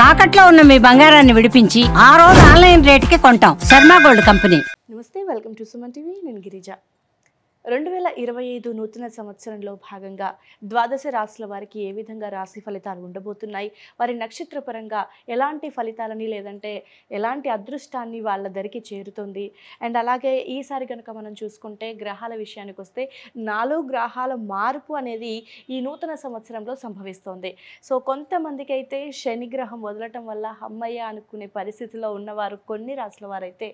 తాకట్లో ఉన్న మీ బంగారాన్ని విడిపించి ఆ రోజు ఆన్లైన్ రేటుకి కొంటాం. Sharma gold company. నమస్తే, వెల్కమ్ టు సుమన్ టీవీ. నేను గిరిజ. 2025 నూతన సంవత్సరంలో భాగంగా ద్వాదశ రాశుల వారికి ఏ విధంగా రాశి ఫలితాలు ఉండబోతున్నాయి, వారి నక్షత్ర పరంగా ఎలాంటి ఫలితాలని లేదంటే ఎలాంటి అదృష్టాన్ని వాళ్ళ దరికి చేరుతుంది. అండ్ అలాగే ఈసారి కనుక మనం చూసుకుంటే గ్రహాల విషయానికి వస్తే 4 గ్రహాల మార్పు అనేది ఈ నూతన సంవత్సరంలో సంభవిస్తోంది. సో కొంతమందికి అయితే శని గ్రహం వదలటం వల్ల అమ్మయ్య అనుకునే పరిస్థితిలో ఉన్నవారు కొన్ని రాశుల వారైతే,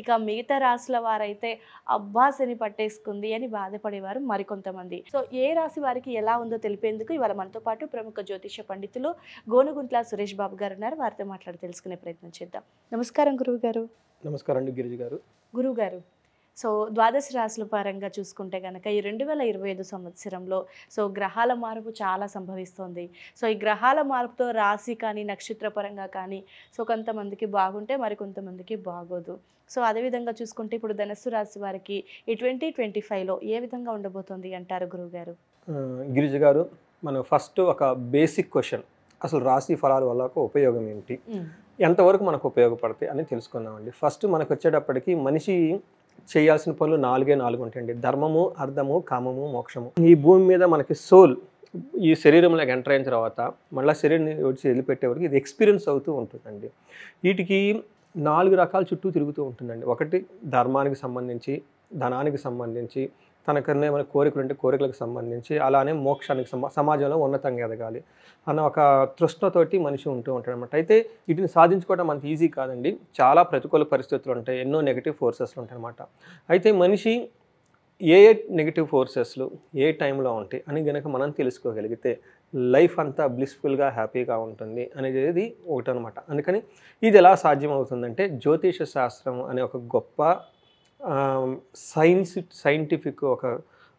ఇక మిగతా రాశుల వారైతే అబ్బా శని పట్టేసుకుంది అని బాధపడేవారు మరికొంతమంది. సో ఏ రాశి వారికి ఎలా ఉందో తెలిపేందుకు ఇవాళ మనతో పాటు ప్రముఖ జ్యోతిష పండితులు గోనుగుంట్ల సురేష్ బాబు గారు ఉన్నారు. వారితో మాట్లాడి తెలుసుకునే ప్రయత్నం చేద్దాం. నమస్కారం గురువు గారు. నమస్కారం అండి గిరిజ గారు. గురువు గారు, సో ద్వాదశ రాశుల పరంగా చూసుకుంటే కనుక ఈ 2025 సంవత్సరంలో సో గ్రహాల మార్పు చాలా సంభవిస్తోంది. సో ఈ గ్రహాల మార్పుతో రాశి కానీ నక్షత్ర పరంగా కానీ సో కొంతమందికి బాగుంటే మరికొంతమందికి బాగోదు. సో అదేవిధంగా చూసుకుంటే ఇప్పుడు ధనస్సు రాశి వారికి ఈ 2025లో ఏ విధంగా ఉండబోతోంది అంటారు గురువుగారు? గిరిజ గారు, మనం ఫస్ట్ ఒక బేసిక్ క్వశ్చన్, అసలు రాశి ఫలాల వల్ల ఉపయోగం ఏంటి, ఎంతవరకు మనకు ఉపయోగపడతాయి అని తెలుసుకుందామండి. ఫస్ట్ మనకు వచ్చేటప్పటికి మనిషి చేయాల్సిన పనులు 4 ఉంటాయండి. ధర్మము, అర్థము, కామము, మోక్షము. ఈ భూమి మీద మనకి సోల్ ఈ శరీరంలోకి ఎంటర్ అయిన తర్వాత మళ్ళీ శరీరాన్ని వచ్చి వదిలిపెట్టే వరకు ఇది ఎక్స్పీరియన్స్ అవుతూ ఉంటుందండి. వీటికి 4 రకాల చుట్టూ తిరుగుతూ ఉంటుందండి. ఒకటి ధర్మానికి సంబంధించి, ధనానికి సంబంధించి, తనకన్నా ఏమైనా కోరికలు ఉంటే కోరికలకు సంబంధించి, అలానే మోక్షానికి సమాజంలో ఉన్నతంగా ఎదగాలి అన్న ఒక తృష్ణతోటి మనిషి ఉంటూ ఉంటాడు అనమాట. అయితే వీటిని సాధించుకోవడం అంత ఈజీ కాదండి. చాలా ప్రతికూల పరిస్థితులు ఉంటాయి, ఎన్నో నెగిటివ్ ఫోర్సెస్లు ఉంటాయి అన్నమాట. అయితే మనిషి ఏ నెగిటివ్ ఫోర్సెస్లు ఏ టైంలో ఉంటాయి అని కనుక మనం తెలుసుకోగలిగితే లైఫ్ అంతా బ్లిస్ఫుల్గా హ్యాపీగా ఉంటుంది అనేది ఒకటి అనమాట. అందుకని ఇది ఎలా సాధ్యం అవుతుందంటే జ్యోతిష శాస్త్రం అనే ఒక గొప్ప సైంటిఫిక్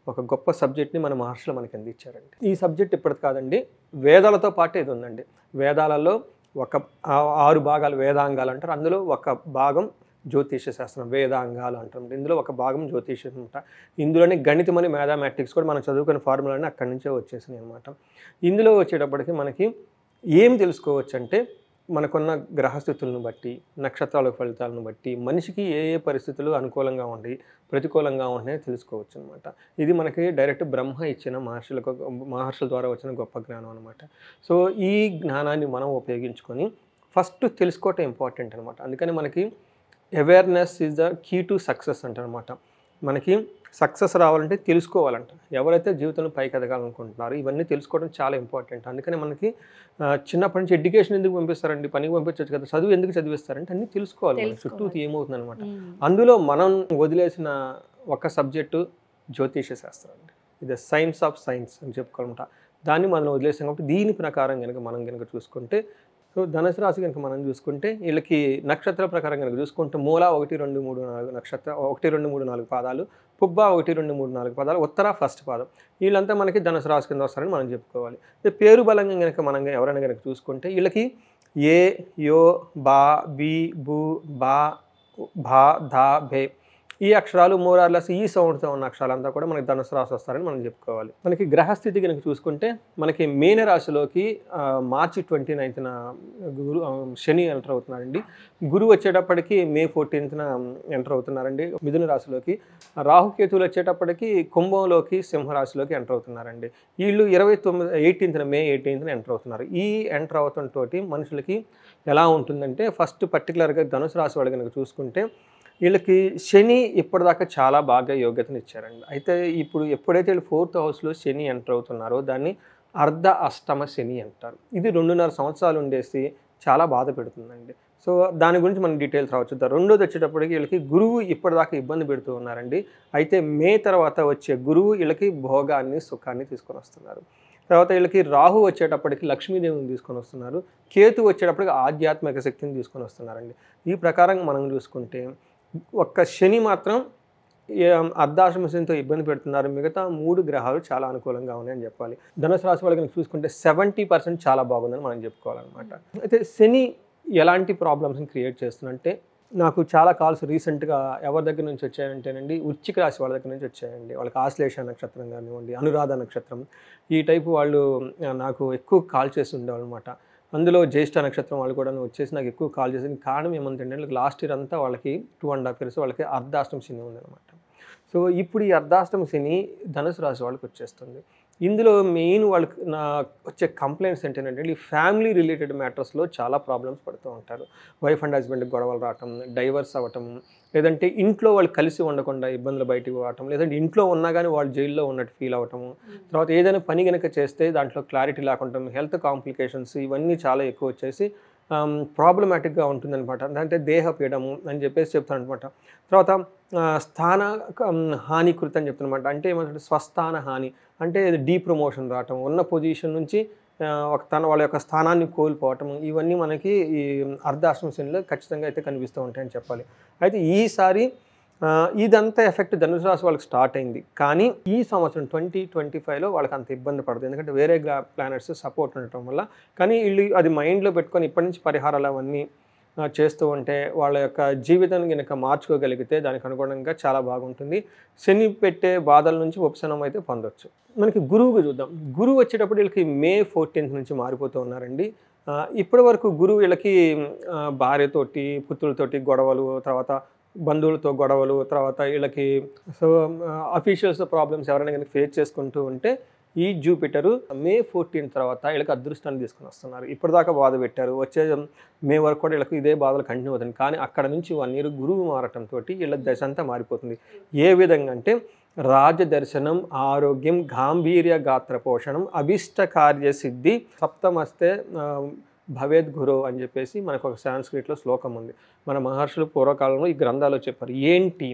ఒక గొప్ప సబ్జెక్ట్ని మన మహర్షులు మనకి అందించారండి. ఈ సబ్జెక్ట్ ఇప్పటిది కాదండి, వేదాలతో పాటు ఇది ఉందండి. వేదాలలో ఒక 6 భాగాలు వేదాంగాలు అంటారు. అందులో ఒక భాగం జ్యోతిష శాస్త్రం, వేదాంగాలు అంటారు. ఇందులో ఒక భాగం జ్యోతిషం అనమాట. ఇందులోనే గణితం అని మ్యాథమెటిక్స్ కూడా మనం చదువుకునే ఫార్ములాని అక్కడి నుంచే వచ్చేసినాయి అనమాట. ఇందులో వచ్చేటప్పటికి మనకి ఏం తెలుసుకోవచ్చు అంటే మనకున్న గ్రహస్థితులను బట్టి, నక్షత్రాల ఫలితాలను బట్టి మనిషికి ఏ ఏ పరిస్థితులు అనుకూలంగా ఉంటాయి, ప్రతికూలంగా ఉంటాయని తెలుసుకోవచ్చు అనమాట. ఇది మనకి డైరెక్ట్ బ్రహ్మ ఇచ్చిన మహర్షుల ద్వారా వచ్చిన గొప్ప జ్ఞానం అనమాట. సో ఈ జ్ఞానాన్ని మనం ఉపయోగించుకొని ఫస్ట్ తెలుసుకోవటం ఇంపార్టెంట్ అనమాట. అందుకని మనకి awareness is the key to success అంటారనమాట. మనకి సక్సెస్ రావాలంటే తెలుసుకోవాలంట. ఎవరైతే జీవితంలో పైకి ఎదగాలనుకుంటున్నారో ఇవన్నీ తెలుసుకోవడం చాలా ఇంపార్టెంట్. అందుకని మనకి చిన్నప్పటి నుంచి ఎడ్యుకేషన్ ఎందుకు పంపిస్తారండి, పనికి పంపించవచ్చు కదా, చదువు ఎందుకు చదివిస్తారంటే అన్నీ తెలుసుకోవాలి. చుట్టూ ఏమవుతుంది అనమాట. అందులో మనం వదిలేసిన ఒక సబ్జెక్టు జ్యోతిష శాస్త్రం అండి. ఇది సైన్స్ ఆఫ్ సైన్స్ అని చెప్పుకోవాలంట. దాన్ని మనం వదిలేసాం కాబట్టి దీని ప్రకారం కనుక మనం కనుక చూసుకుంటే, సో ధనుసు రాశి కనుక మనం చూసుకుంటే వీళ్ళకి నక్షత్ర ప్రకారం కనుక చూసుకుంటే మూల 1, 2, 3, 4 నక్షత్ర 1, 2, 3, 4 పాదాలు, పుబ్బ 1, 2, 3, 4 పాదాలు, ఉత్తర ఫస్ట్ పాదం. వీళ్ళంతా మనకి ధనుసు రాశి కింద వస్తారని మనం చెప్పుకోవాలి. పేరు బలంగా కనుక మనం ఎవరైనా కనుక చూసుకుంటే వీళ్ళకి ఏ, యో, బా, బి, బు, బా, భా, ధా, భే ఈ అక్షరాలు మోరార్లెస్ ఈ సౌండ్తో ఉన్న అక్షరాలంతా కూడా మనకి ధనుసు రాశి వస్తారని మనం చెప్పుకోవాలి. మనకి గ్రహస్థితి కనుక చూసుకుంటే మనకి మీన రాశిలోకి మార్చి 29న శని ఎంటర్ అవుతున్నారండి. గురువు వచ్చేటప్పటికి మే 14న ఎంటర్ అవుతున్నారండి మిథున రాశిలోకి. రాహుకేతువులు వచ్చేటప్పటికి కుంభంలోకి సింహరాశిలోకి ఎంటర్ అవుతున్నారండి. వీళ్ళు 18న మే 18న ఎంటర్ అవుతున్నారు. ఈ ఎంటర్ అవడంతో మనుషులకి ఎలా ఉంటుందంటే ఫస్ట్ పర్టికులర్గా ధనుసు రాశి వాళ్ళు కనుక చూసుకుంటే వీళ్ళకి శని ఇప్పటిదాకా చాలా బాగా యోగ్యతను ఇచ్చారండి. అయితే ఇప్పుడు ఎప్పుడైతే వీళ్ళు 4th హౌస్లో శని ఎంటర్ అవుతున్నారో దాన్ని అర్ధ అష్టమ శని అంటారు. ఇది 2.5 సంవత్సరాలు ఉండేసి చాలా బాధ పెడుతుందండి. సో దాని గురించి మనం డీటెయిల్స్ రావచ్చు. రెండోది వచ్చేటప్పటికి వీళ్ళకి గురువు ఇప్పటిదాకా ఇబ్బంది పెడుతూ ఉన్నారండి. అయితే మే తర్వాత వచ్చే గురువు వీళ్ళకి భోగాన్ని, సుఖాన్ని తీసుకొని వస్తున్నారు. తర్వాత వీళ్ళకి రాహు వచ్చేటప్పటికి లక్ష్మీదేవిని తీసుకొని వస్తున్నారు. కేతు వచ్చేటప్పటికి ఆధ్యాత్మిక శక్తిని తీసుకొని వస్తున్నారండి. ఈ ప్రకారంగా మనం చూసుకుంటే ఒక్క శని మాత్రం అర్ధాశ్రమ శనితో ఇబ్బంది పెడుతున్నారు. మిగతా 3 గ్రహాలు చాలా అనుకూలంగా ఉన్నాయని చెప్పాలి. ధనుసు రాశి వాళ్ళకి చూసుకుంటే 70% చాలా బాగుందని మనం చెప్పుకోవాలన్నమాట. అయితే శని ఎలాంటి ప్రాబ్లమ్స్ని క్రియేట్ చేస్తుందంటే నాకు చాలా కాల్స్ రీసెంట్గా ఎవరి దగ్గర నుంచి వచ్చాయంటేనండి వృశ్చిక రాశి వాళ్ళ దగ్గర నుంచి వచ్చాయండి. వాళ్ళకి ఆశ్లేష నక్షత్రం కానివ్వండి, అనురాధ నక్షత్రం ఈ టైపు వాళ్ళు నాకు ఎక్కువ కాల్ చేసి ఉండేవాళ్ళు అనమాట. అందులో జ్యేష్ఠ నక్షత్రం వాళ్ళు కూడా వచ్చేసి నాకు ఎక్కువ కాల్ చేసింది. కారణం ఏమంటే లాస్ట్ ఇయర్ అంతా వాళ్ళకి 2.5 years వాళ్ళకి అర్ధాష్టమ శని ఉందన్నమాట. సో ఇప్పుడు ఈ అర్ధాష్టమ శని ధనుసు రాశి వాళ్ళకి వచ్చేస్తుంది. ఇందులో మెయిన్ వాళ్ళకి వచ్చే కంప్లైంట్స్ ఏంటంటే ఈ ఫ్యామిలీ రిలేటెడ్ మ్యాటర్స్లో చాలా ప్రాబ్లమ్స్ పడుతూ ఉంటారు. వైఫ్ అండ్ హస్బెండ్కి గొడవలు రావటం, డైవర్స్ అవ్వటం, లేదంటే ఇంట్లో వాళ్ళు కలిసి ఉండకుండా ఇబ్బందులు బయటకు పోవటం, లేదంటే ఇంట్లో ఉన్నా కానీ వాళ్ళు జైల్లో ఉన్నట్టు ఫీల్ అవ్వటము, తర్వాత ఏదైనా పని కనుక చేస్తే దాంట్లో క్లారిటీ లేకుండా హెల్త్ కాంప్లికేషన్స్ ఇవన్నీ చాలా ఎక్కువ వచ్చేసి ప్రాబ్లమాటిక్గా ఉంటుందన్నమాట. అంటే దేహపీడము అని చెప్పేసి చెప్తాను అనమాట. తర్వాత స్థాన హానికృత అని చెప్తున్నమాట. అంటే ఏమంటే స్వస్థాన హాని అంటే డీప్రమోషన్ రావటం, ఉన్న పొజిషన్ నుంచి వాళ్ళ యొక్క స్థానాన్ని కోల్పోవటం, ఇవన్నీ మనకి ఈ అర్ధాష్టమ శనిలో ఖచ్చితంగా అయితే కనిపిస్తూ ఉంటాయని చెప్పాలి. అయితే ఈసారి ఇదంతా ఎఫెక్ట్ ధనుసు రాశి వాళ్ళకి స్టార్ట్ అయింది. కానీ ఈ సంవత్సరం 2025లో వాళ్ళకి అంత ఇబ్బంది పడదు, ఎందుకంటే వేరే ప్లానెట్స్ సపోర్ట్ ఉండటం వల్ల. కానీ వీళ్ళు అది మైండ్లో పెట్టుకొని ఇప్పటి నుంచి పరిహారాలు అవన్నీ చేస్తూ ఉంటే వాళ్ళ యొక్క జీవితాన్ని కనుక మార్చుకోగలిగితే దానికి అనుగుణంగా చాలా బాగుంటుంది. శని పెట్టే బాధల నుంచి ఉపశమనం అయితే పొందొచ్చు. మనకి గురువుకి చూద్దాం. గురువు వచ్చేటప్పుడు వీళ్ళకి May 14th నుంచి మారిపోతూ ఉన్నారండి. ఇప్పటి వరకు గురువు వీళ్ళకి భార్యతోటి, పుత్రులతోటి గొడవలు, తర్వాత బంధువులతో గొడవలు, తర్వాత వీళ్ళకి అఫీషియల్స్ ప్రాబ్లమ్స్ ఎవరైనా కనుక ఫేస్ చేసుకుంటూ ఉంటే ఈ జూపిటరు May 14 తర్వాత వీళ్ళకి అదృష్టాన్ని తీసుకుని వస్తున్నారు. ఇప్పటిదాకా బాధ పెట్టారు, వచ్చే మే వరకు కూడా వీళ్ళకి ఇదే బాధలు కంటిన్యూ అవుతుంది. కానీ అక్కడ నుంచి 1 year గురువు మారటంతో వీళ్ళ దశ అంతా మారిపోతుంది. ఏ విధంగా అంటే రాజదర్శనం, ఆరోగ్యం, గాంభీర్య గాత్ర పోషణం, అభిష్ట కార్యసిద్ధి, సప్తమస్తే భవేద్ గురు అని చెప్పేసి మనకు ఒక సాంస్క్రిట్లో శ్లోకం ఉంది. మన మహర్షులు పూర్వకాలంలో ఈ గ్రంథాల్లో చెప్పారు. ఏంటి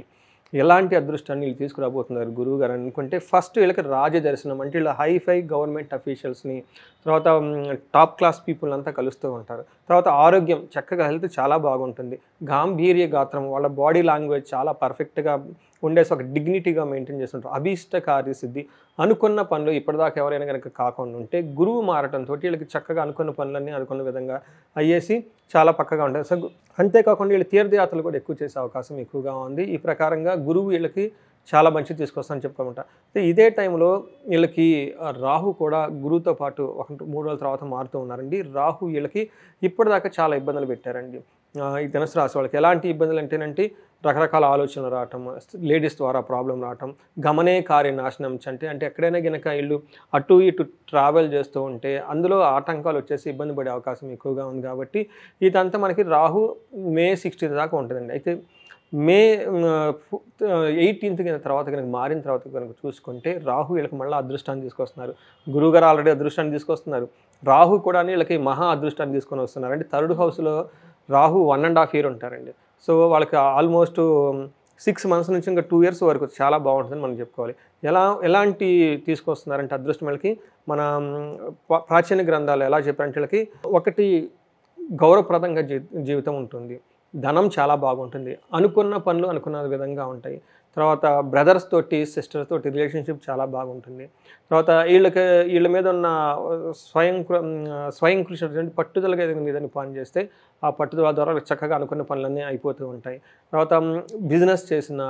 ఎలాంటి అదృష్టాన్ని వీళ్ళు తీసుకురాబోతున్నారు గురువు గారు అనుకుంటే, ఫస్ట్ వీళ్ళకి రాజదర్శనం అంటే వీళ్ళ హైఫై గవర్నమెంట్ అఫీషియల్స్ని, తర్వాత టాప్ క్లాస్ పీపుల్ అంతా కలుస్తూ ఉంటారు. తర్వాత ఆరోగ్యం, చక్కగా హెల్త్ చాలా బాగుంటుంది. గాంభీర్య గాత్రం, వాళ్ళ బాడీ లాంగ్వేజ్ చాలా పర్ఫెక్ట్గా ఉండేసి ఒక డిగ్నిటీగా మెయింటైన్ చేస్తుంటారు. అభీష్ట కార్యసిద్ధి, అనుకున్న పనులు ఇప్పటిదాకా ఎవరైనా కనుక కాకుండా ఉంటే గురువు మారటంతో వీళ్ళకి చక్కగా అనుకున్న పనులన్నీ అనుకున్న విధంగా అయ్యేసి చాలా పక్కగా ఉంటాయి. సో అంతేకాకుండా వీళ్ళు తీర్థయాత్రలు కూడా ఎక్కువ చేసే అవకాశం ఎక్కువగా ఉంది. ఈ ప్రకారంగా గురువు వీళ్ళకి చాలా మంచిది తీసుకొస్తానని చెప్పుకోమంట. ఇదే టైంలో వీళ్ళకి రాహు కూడా గురువుతో పాటు 3 రోజుల తర్వాత మారుతూ ఉన్నారండి. రాహు వీళ్ళకి ఇప్పటిదాకా చాలా ఇబ్బందులు పెట్టారండి. ఈ ధనుసు రాశి వాళ్ళకి ఎలాంటి ఇబ్బందులు అంటేనంటే రకరకాల ఆలోచనలు రావటం, లేడీస్ ద్వారా ప్రాబ్లం రావటం, గమనే కార్య నాశనం అంటే ఎక్కడైనా కనుక వీళ్ళు అటు ఇటు ట్రావెల్ చేస్తూ ఉంటే అందులో ఆటంకాలు వచ్చేసి ఇబ్బంది పడే అవకాశం ఎక్కువగా ఉంది. కాబట్టి ఇదంతా మనకి రాహు May 16 దాకా ఉంటుందండి. అయితే May 18th తర్వాత కనుక మారిన తర్వాత కనుక చూసుకుంటే రాహు వీళ్ళకి మళ్ళీ అదృష్టాన్ని తీసుకొస్తున్నారు. గురువుగారు ఆల్రెడీ అదృష్టాన్ని తీసుకొస్తున్నారు, రాహు కూడా వీళ్ళకి మహా అదృష్టాన్ని తీసుకొని వస్తున్నారు. అంటే 3rd హౌస్లో రాహు 1.5 year ఉంటారండి. సో వాళ్ళకి ఆల్మోస్ట్ 6 months నుంచి ఇంకా 2 years వరకు చాలా బాగుంటుందని మనం చెప్పుకోవాలి. ఎలాంటి తీసుకొస్తున్నారంటే అదృష్టం వీళ్ళకి మన ప్రాచీన గ్రంథాలు ఎలా చెప్పారంటే వీళ్ళకి ఒకటి గౌరవప్రదంగా జీవితం ఉంటుంది, ధనం చాలా బాగుంటుంది, అనుకున్న పనులు అనుకున్న విధంగా ఉంటాయి. తర్వాత బ్రదర్స్ తోటి, సిస్టర్స్ తోటి రిలేషన్షిప్ చాలా బాగుంటుంది. తర్వాత వీళ్ళ మీద ఉన్న స్వయం కృషి పట్టుదలగా ఏదైనా పని చేస్తే ఆ పట్టుదల ద్వారా చక్కగా అనుకున్న పనులన్నీ అయిపోతూ ఉంటాయి. తర్వాత బిజినెస్ చేసిన,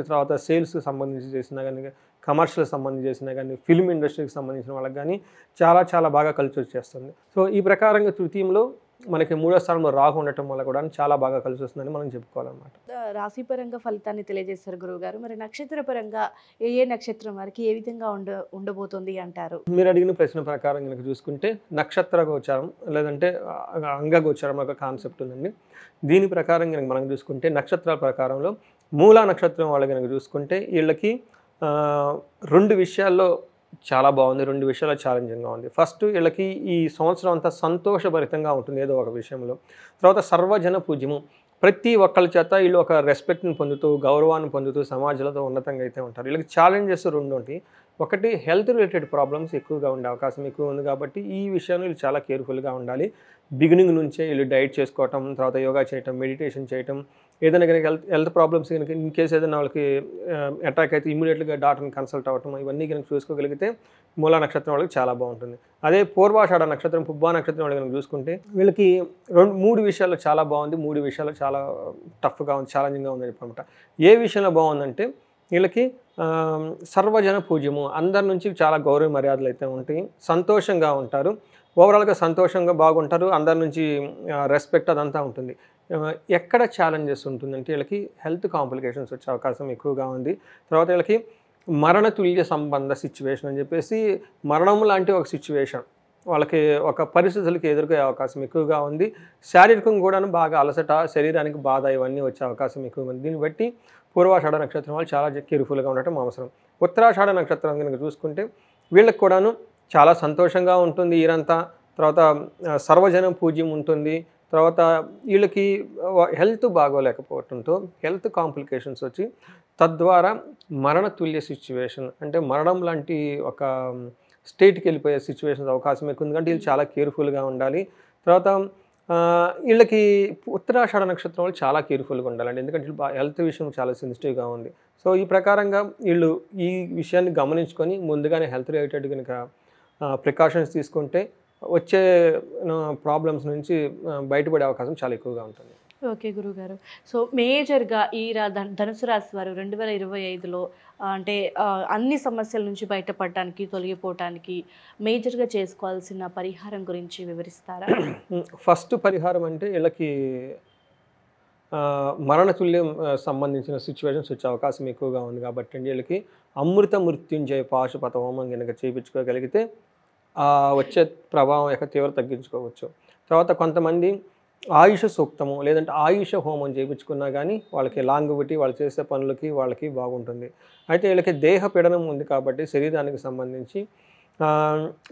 తర్వాత సేల్స్కి సంబంధించి చేసినా కానీ, కమర్షియల్కి సంబంధించి చేసినా కానీ, ఫిల్మ్ ఇండస్ట్రీకి సంబంధించిన వాళ్ళకి కానీ చాలా చాలా బాగా కలిసి వచ్చేస్తుంది. సో ఈ ప్రకారంగా తృతీయంలో మనకి 3వ స్థానంలో రాహు ఉండటం వల్ల కూడా చాలా బాగా కలిసి వస్తుందని మనం చెప్పుకోవాలన్నమాట. రాశిపరంగా ఫలితాన్ని తెలియజేస్తారు గురువు గారు. మరి నక్షత్ర పరంగా ఏ నక్షత్రం వారికి ఏ విధంగా ఉండబోతుంది అంటారు? మీరు అడిగిన ప్రశ్న ప్రకారం కనుక చూసుకుంటే నక్షత్ర గోచారం లేదంటే అంగ గోచారం ఒక కాన్సెప్ట్ ఉందండి. దీని ప్రకారం కనుక మనం చూసుకుంటే నక్షత్రాల ప్రకారంలో మూలా నక్షత్రం వాళ్ళు కనుక చూసుకుంటే వీళ్ళకి 2 విషయాల్లో చాలా బాగుంది, 2 విషయాలు ఛాలెంజింగ్గా ఉంది. ఫస్ట్ వీళ్ళకి ఈ సంవత్సరం అంతా సంతోషభరితంగా ఉంటుంది ఏదో ఒక విషయంలో. తర్వాత సర్వజన పూజ్యము, ప్రతి ఒక్కళ్ళ చేత వీళ్ళు ఒక రెస్పెక్ట్ని పొందుతూ, గౌరవాన్ని పొందుతూ సమాజంలో ఉన్నతంగా అయితే ఉంటారు. వీళ్ళకి ఛాలెంజెస్ 2 ఉంటాయి. ఒకటి హెల్త్ రిలేటెడ్ ప్రాబ్లమ్స్ ఎక్కువగా ఉండే అవకాశం ఎక్కువ ఉంది. కాబట్టి ఈ విషయంలో వీళ్ళు చాలా కేర్ఫుల్గా ఉండాలి. బిగినింగ్ నుంచే వీళ్ళు డైట్ చేసుకోవటం, తర్వాత యోగా చేయటం, మెడిటేషన్ చేయటం, ఏదైనా కనుక హెల్త్ ప్రాబ్లమ్స్ కనుక ఇన్ కేసు ఏదైనా వాళ్ళకి అటాక్ అయితే ఇమీడియట్గా డాక్టర్ని కన్సల్ట్ అవ్వటం, ఇవన్నీ కనుక చూసుకోగలిగితే మూలా నక్షత్రం వాళ్ళకి చాలా బాగుంటుంది. అదే పూర్వాషాఢ నక్షత్రం, పుబ్బా నక్షత్రం వాళ్ళు కనుక చూసుకుంటే వీళ్ళకి 3 విషయాల్లో చాలా బాగుంది, 3 విషయాల్లో చాలా టఫ్గా ఉంది, ఛాలెంజింగ్గా ఉందని చెప్పనమాట. ఏ విషయంలో బాగుందంటే వీళ్ళకి సర్వజన పూజ్యము, అందరి నుంచి చాలా గౌరవ మర్యాదలు అయితే ఉంటాయి, సంతోషంగా ఉంటారు. ఓవరాల్గా సంతోషంగా బాగుంటారు, అందరి నుంచి రెస్పెక్ట్ అదంతా ఉంటుంది. ఎక్కడ ఛాలెంజెస్ ఉంటుందంటే వీళ్ళకి హెల్త్ కాంప్లికేషన్స్ వచ్చే అవకాశం ఎక్కువగా ఉంది. తర్వాత వీళ్ళకి మరణతుల్య సంబంధ సిచ్యువేషన్ అని చెప్పేసి మరణం లాంటి ఒక సిచ్యువేషన్ వాళ్ళకి ఒక పరిస్థితులకి ఎదుర్కొనే అవకాశం ఎక్కువగా ఉంది. శారీరకంగా కూడాను బాగా అలసట, శరీరానికి బాధ ఇవన్నీ వచ్చే అవకాశం ఎక్కువగా ఉంది. దీన్ని బట్టి పూర్వాషాఢ నక్షత్రం వాళ్ళు చాలా కేర్ఫుల్గా ఉండటం అవసరం. ఉత్తరాషాఢ నక్షత్రం కనుక చూసుకుంటే వీళ్ళకి కూడాను చాలా సంతోషంగా ఉంటుంది ఈరంతా. తర్వాత సర్వజనం పూజ్యం ఉంటుంది. తర్వాత వీళ్ళకి హెల్త్ బాగోలేకపోవడంతో హెల్త్ కాంప్లికేషన్స్ వచ్చి తద్వారా మరణతుల్య సిచ్యువేషన్ అంటే మరణం లాంటి ఒక స్టేట్కి వెళ్ళిపోయే సిచ్యువేషన్స్ అవకాశం ఎక్కువ ఉంది. ఎందుకంటే వీళ్ళు చాలా కేర్ఫుల్గా ఉండాలి. తర్వాత వీళ్ళకి ఉత్తరాషాఢ నక్షత్రం వాళ్ళు చాలా కేర్ఫుల్గా ఉండాలండి, ఎందుకంటే హెల్త్ విషయం చాలా సెన్సిటివ్గా ఉంది. సో ఈ ప్రకారంగా వీళ్ళు ఈ విషయాన్ని గమనించుకొని ముందుగానే హెల్త్ రిలేటెడ్ కనుక ప్రికాషన్స్ తీసుకుంటే వచ్చే ప్రాబ్లమ్స్ నుంచి బయటపడే అవకాశం చాలా ఎక్కువగా ఉంటుంది. ఓకే గురుగారు. సో మేజర్గా ఈ ధనుసు రాశి వారు 2025లో అంటే అన్ని సమస్యల నుంచి బయటపడటానికి, తొలగిపోవటానికి మేజర్గా చేసుకోవాల్సిన పరిహారం గురించి వివరిస్తారా? ఫస్ట్ పరిహారం అంటే వీళ్ళకి మరణతుల్యం సంబంధించిన సిచ్యువేషన్స్ వచ్చే అవకాశం ఎక్కువగా ఉంది కాబట్టి అండి వీళ్ళకి అమృత మృత్యుంజయ పాశుపత హోమం కనుక చేయించుకోగలిగితే వచ్చే ప్రభావం యొక్క తీవ్రత తగ్గించుకోవచ్చు. తర్వాత కొంతమంది ఆయుష సూక్తము లేదంటే ఆయుష హోమం చేయించుకున్నా కానీ వాళ్ళకి లాంగివిటీ వాళ్ళు చేసే పనులకి వాళ్ళకి బాగుంటుంది. అయితే వీళ్ళకి దేహ పీడనం ఉంది కాబట్టి శరీరానికి సంబంధించి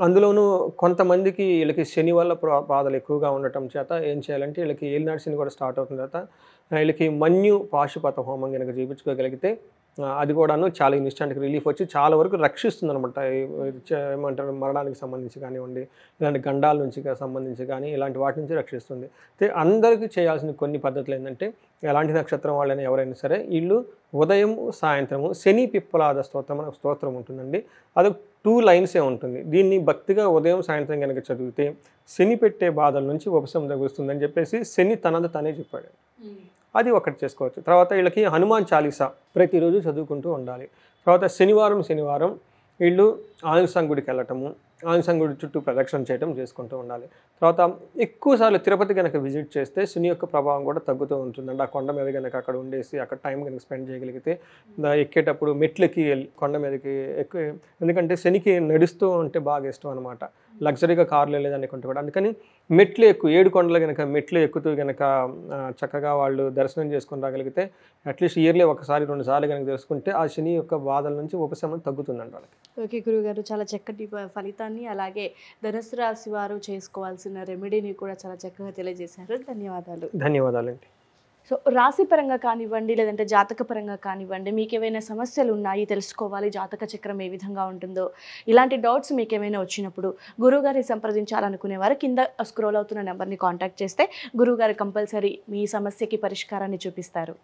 అందులోనూ కొంతమందికి వీళ్ళకి శని వల్ల బాధలు ఎక్కువగా ఉండటం చేత ఏం చేయాలంటే వీళ్ళకి ఏలినాటి శని కూడా స్టార్ట్ అవుతున్న తర్వాత వీళ్ళకి మన్యు పాశుపత హోమం కనుక చేయించుకోగలిగితే అది కూడాను చాలా ఇన్స్టెంట్గా రిలీఫ్ వచ్చి చాలా వరకు రక్షిస్తుంది అనమాట. ఏమంటారు మరణానికి సంబంధించి కానివ్వండి, ఇలాంటి గండాల నుంచి సంబంధించి కానీ ఇలాంటి వాటి నుంచి రక్షిస్తుంది. అయితే అందరికీ చేయాల్సిన కొన్ని పద్ధతులు ఏంటంటే ఎలాంటి నక్షత్రం వాళ్ళని ఎవరైనా సరే వీళ్ళు ఉదయం సాయంత్రము శని పిప్పలాద స్తోత్రం అనే స్తోత్రం ఉంటుందండి. అది 2 లైన్సే ఉంటుంది. దీన్ని భక్తిగా ఉదయం సాయంత్రం కనుక చదివితే శని పెట్టే బాధల నుంచి ఉపశమనం తగ్గుతుందని చెప్పేసి శని తనది తనే చెప్పాడు. అది ఒకటి చేసుకోవచ్చు. తర్వాత వీళ్ళకి హనుమాన్ చాలీసా ప్రతిరోజు చదువుకుంటూ ఉండాలి. తర్వాత శనివారం వీళ్ళు ఆంజనేయ గుడికి వెళ్ళటము, ఆంజనేయ గుడి చుట్టూ ప్రదక్షిణ చేయడం చేసుకుంటూ ఉండాలి. తర్వాత ఎక్కువసార్లు తిరుపతి కనుక విజిట్ చేస్తే శని యొక్క ప్రభావం కూడా తగ్గుతూ ఉంటుందండి. ఆ కొండ మీద కనుక అక్కడ ఉండేసి అక్కడ టైం కనుక స్పెండ్ చేయగలిగితే ఎక్కేటప్పుడు మెట్లకి కొండ మీదకి ఎక్కువ, ఎందుకంటే శనికి నడుస్తూ ఉంటే బాగా ఇష్టం అనమాట. లగ్జరీగా కార్లు వెళ్ళేదానికంటే కూడా అందుకని మెట్లు ఎక్కువ 7 కొండలు కనుక మెట్లు ఎక్కుతూ కనుక చక్కగా వాళ్ళు దర్శనం చేసుకొని రాగలిగితే అట్లీస్ట్ ఇయర్లీ 1-2 సార్లు కనుక తెలుసుకుంటే ఆ శని యొక్క బాధల నుంచి ఉపశమనం తగ్గుతుందండి వాళ్ళకి. ఓకే గురుగారు, చాలా చక్కటి ఫలితాన్ని అలాగే ధనుసు రాశి వారు చేసుకోవాల్సిన రెమెడీని కూడా చాలా చక్కగా తెలియజేశారు. ధన్యవాదాలు. ధన్యవాదాలండి. సో రాశి పరంగా కానివ్వండి లేదంటే జాతక పరంగా కానివ్వండి మీకు ఏమైనా సమస్యలు ఉన్నాయి తెలుసుకోవాలి, జాతక చక్రం ఏ విధంగా ఉంటుందో ఇలాంటి డౌట్స్ మీకు ఏమైనా వచ్చినప్పుడు గురువుగారిని సంప్రదించాలనుకునే వారు కింద స్క్రోల్ అవుతున్న నెంబర్ని కాంటాక్ట్ చేస్తే గురువుగారు కంపల్సరీ మీ సమస్యకి పరిష్కారాన్ని చూపిస్తారు.